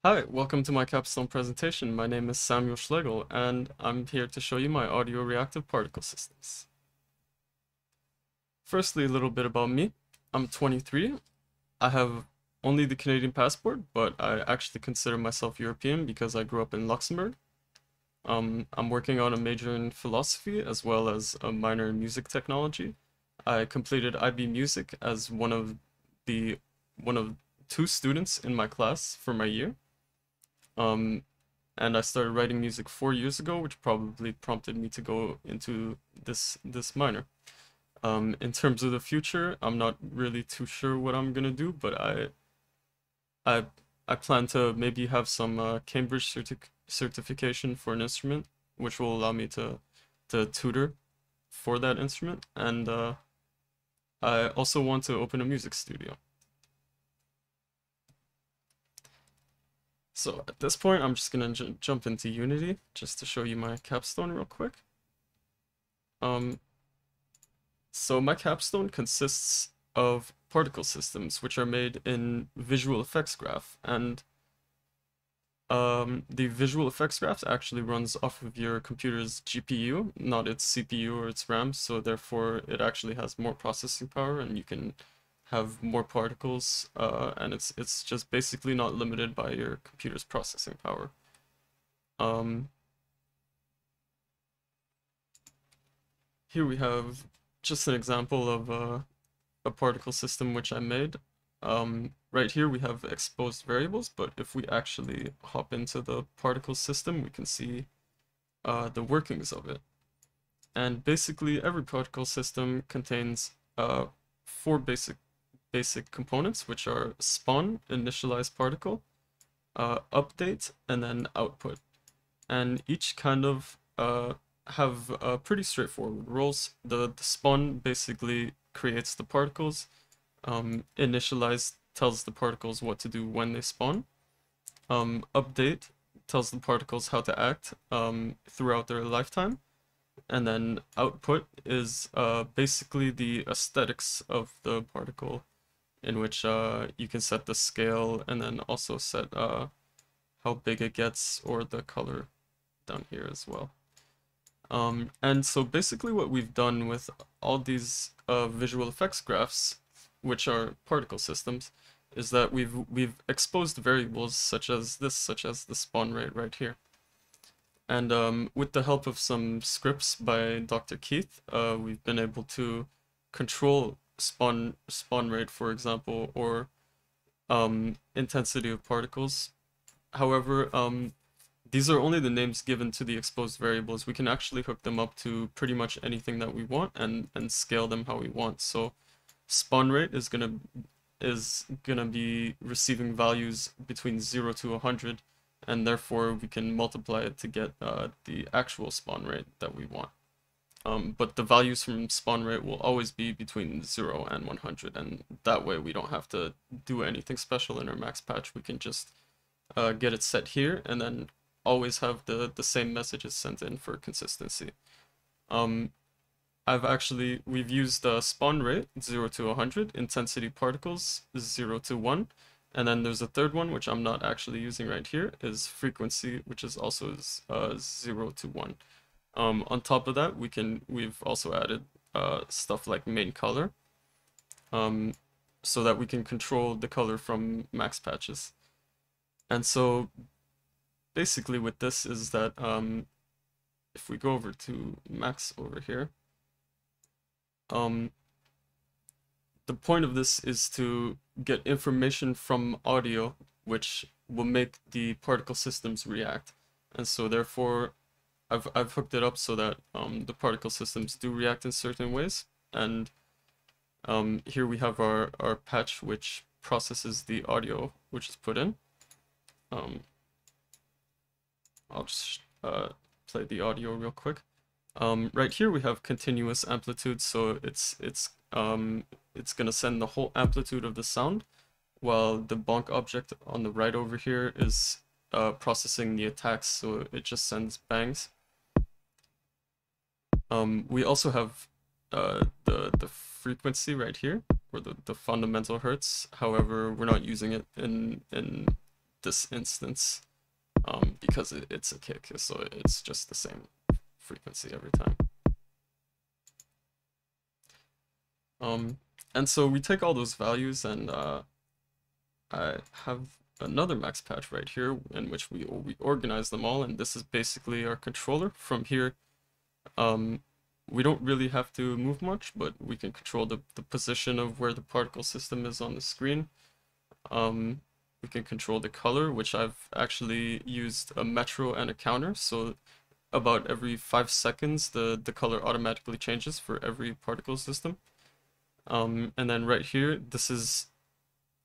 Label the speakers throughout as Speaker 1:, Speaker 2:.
Speaker 1: Hi, welcome to my Capstone presentation. My name is Samuel Schlegel, and I'm here to show you my audio-reactive particle systems. Firstly, a little bit about me. I'm 23. I have only the Canadian passport, but I actually consider myself European because I grew up in Luxembourg. I'm working on a major in philosophy as well as a minor in music technology. I completed IB Music as one of two students in my class for my year. Um, and I started writing music 4 years ago, which probably prompted me to go into this minor. In terms of the future, I'm not really too sure what I'm gonna do, but I I plan to maybe have some Cambridge certification for an instrument, which will allow me to tutor for that instrument, and I also want to open a music studio. So at this point, I'm just gonna jump into Unity just to show you my capstone real quick. So my capstone consists of particle systems, which are made in visual effects graph, and the visual effects graph actually runs off of your computer's GPU, not its CPU or its RAM, so therefore it actually has more processing power, and you can have more particles, and it's just basically not limited by your computer's processing power. Here we have just an example of a particle system which I made. Right here we have exposed variables, but if we actually hop into the particle system, we can see the workings of it. And basically every particle system contains four basic components, which are spawn, initialize particle, update, and then output. And each kind of have pretty straightforward roles. The spawn basically creates the particles. Initialize tells the particles what to do when they spawn. Update tells the particles how to act throughout their lifetime. And then output is basically the aesthetics of the particle, in which you can set the scale and then also set how big it gets or the color down here as well. And so basically what we've done with all these visual effects graphs, which are particle systems, is that we've exposed variables such as the spawn rate right here. And with the help of some scripts by Dr. Keith, we've been able to control spawn rate, for example, or intensity of particles. However, these are only the names given to the exposed variables. We can actually hook them up to pretty much anything that we want and scale them how we want. So spawn rate is gonna be receiving values between 0 to 100, and therefore we can multiply it to get the actual spawn rate that we want. But the values from spawn rate will always be between 0 and 100, and that way we don't have to do anything special in our max patch. We can just get it set here and then always have the same messages sent in for consistency. We've used spawn rate 0 to 100, intensity particles 0 to 1, and then there's a third one which I'm not actually using right here, is frequency, which is also 0 to 1. On top of that, we've also added stuff like main color, so that we can control the color from max patches. And so basically with this is that if we go over to max over here, the point of this is to get information from audio which will make the particle systems react. And so therefore I've hooked it up so that the particle systems do react in certain ways. And here we have our patch which processes the audio which is put in. I'll just play the audio real quick. Right here we have continuous amplitude, so it's gonna send the whole amplitude of the sound, while the bonk object on the right over here is processing the attacks, so it just sends bangs. We also have the frequency right here, or the fundamental hertz. However, we're not using it in this instance, because it's a kick, so it's just the same frequency every time. And so we take all those values, and I have another max patch right here in which we organize them all, and this is basically our controller. From here, we don't really have to move much, but we can control the position of where the particle system is on the screen. We can control the color, which I've actually used a metro and a counter, so about every 5 seconds the color automatically changes for every particle system. And then right here, this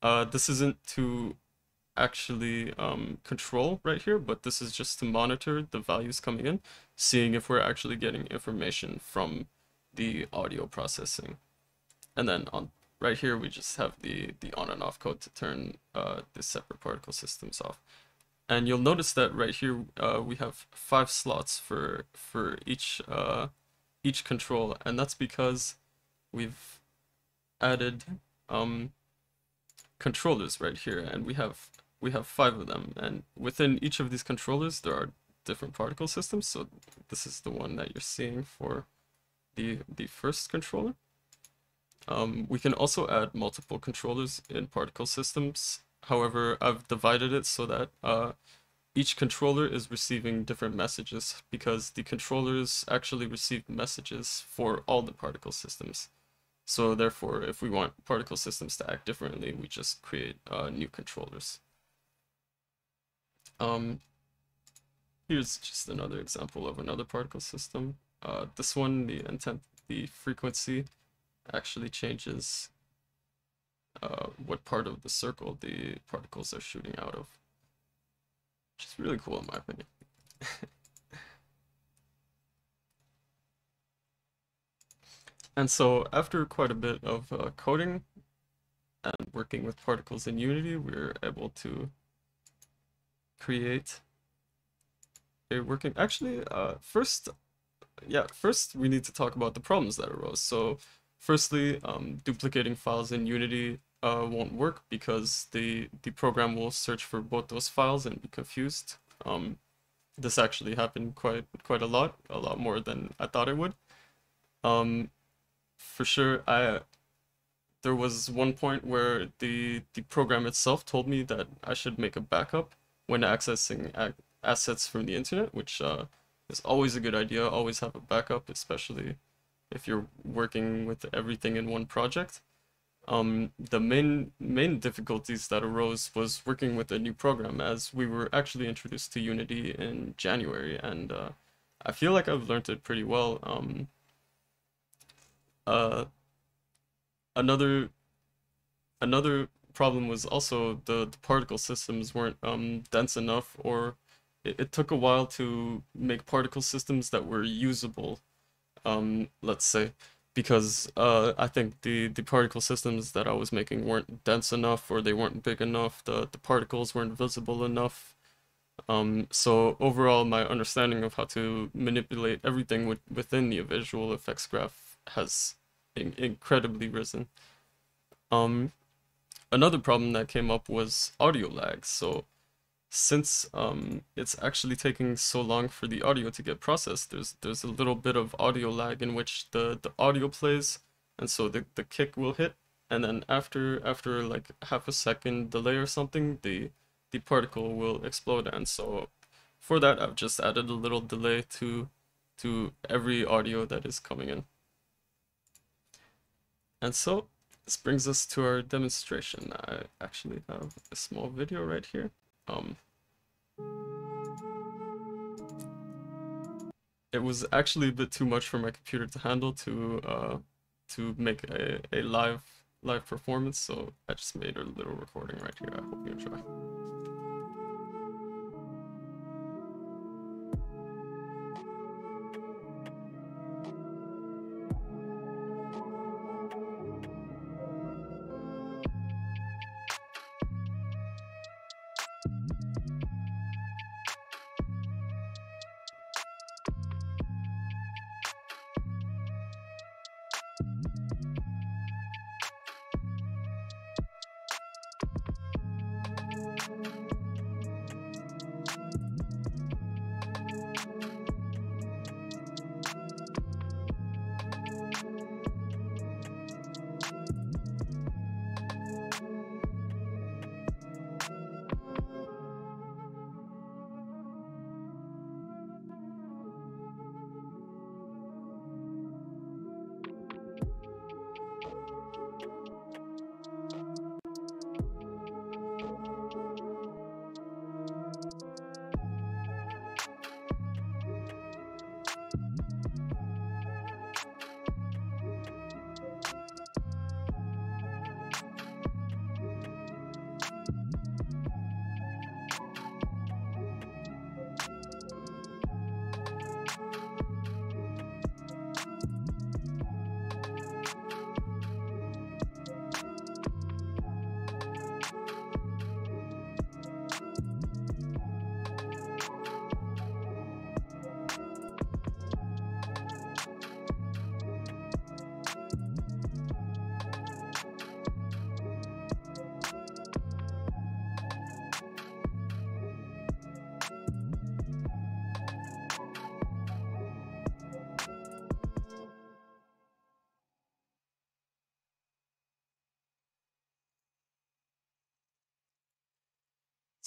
Speaker 1: isn't to actually control right here, but this is just to monitor the values coming in, seeing if we're actually getting information from the audio processing. And then on right here, we just have the on and off code to turn the separate particle systems off. And you'll notice that right here we have 5 slots for each control, and that's because we've added controllers right here, and we have 5 of them, and within each of these controllers there are different particle systems. So this is the one that you're seeing for the first controller. We can also add multiple controllers in particle systems. However, I've divided it so that each controller is receiving different messages, because the controllers actually receive messages for all the particle systems. So therefore, if we want particle systems to act differently, we just create new controllers. Here's just another example of another particle system. This one, the frequency actually changes what part of the circle the particles are shooting out of, which is really cool in my opinion. And so after quite a bit of coding and working with particles in Unity, we're able to create a working, actually, first we need to talk about the problems that arose. So firstly, duplicating files in Unity won't work, because the program will search for both those files and be confused. This actually happened quite a lot more than I thought it would. For sure, there was one point where the program itself told me that I should make a backup when accessing assets from the internet, which is always a good idea. Always have a backup, especially if you're working with everything in one project. The main difficulties that arose was working with a new program, as we were actually introduced to Unity in January, and I feel like I've learned it pretty well. Another problem was also the particle systems weren't dense enough, or it took a while to make particle systems that were usable, let's say, because I think the particle systems that I was making weren't dense enough, or they weren't big enough, the particles weren't visible enough. So overall, my understanding of how to manipulate everything within the visual effects graph has incredibly risen. Another problem that came up was audio lag. So since it's actually taking so long for the audio to get processed, there's a little bit of audio lag in which the audio plays, and so the kick will hit, and then after like half a second delay or something, the particle will explode. And so for that, I've just added a little delay to every audio that is coming in. And so this brings us to our demonstration. I actually have a small video right here. It was actually a bit too much for my computer to handle to make a live performance, so I just made a little recording right here. I hope you enjoy.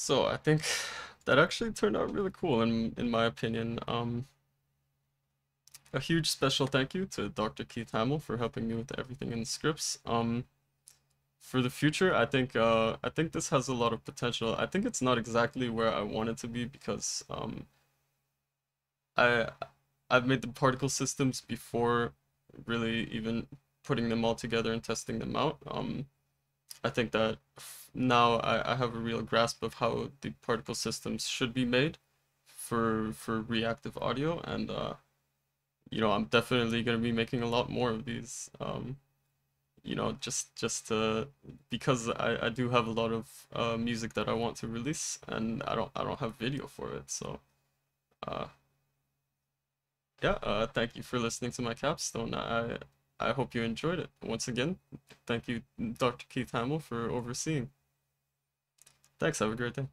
Speaker 1: So I think that actually turned out really cool in my opinion. A huge special thank you to Dr. Keith Hamill for helping me with everything in scripts. For the future, I think this has a lot of potential. I think it's not exactly where I want it to be because I I've made the particle systems before really even putting them all together and testing them out. I think that now I have a real grasp of how the particle systems should be made for reactive audio, and you know, I'm definitely gonna be making a lot more of these. You know, just because I do have a lot of music that I want to release, and I don't have video for it, so uh yeah, thank you for listening to my capstone. I hope you enjoyed it. Once again, thank you, Dr. Keith Hamill, for overseeing. Thanks, have a great day.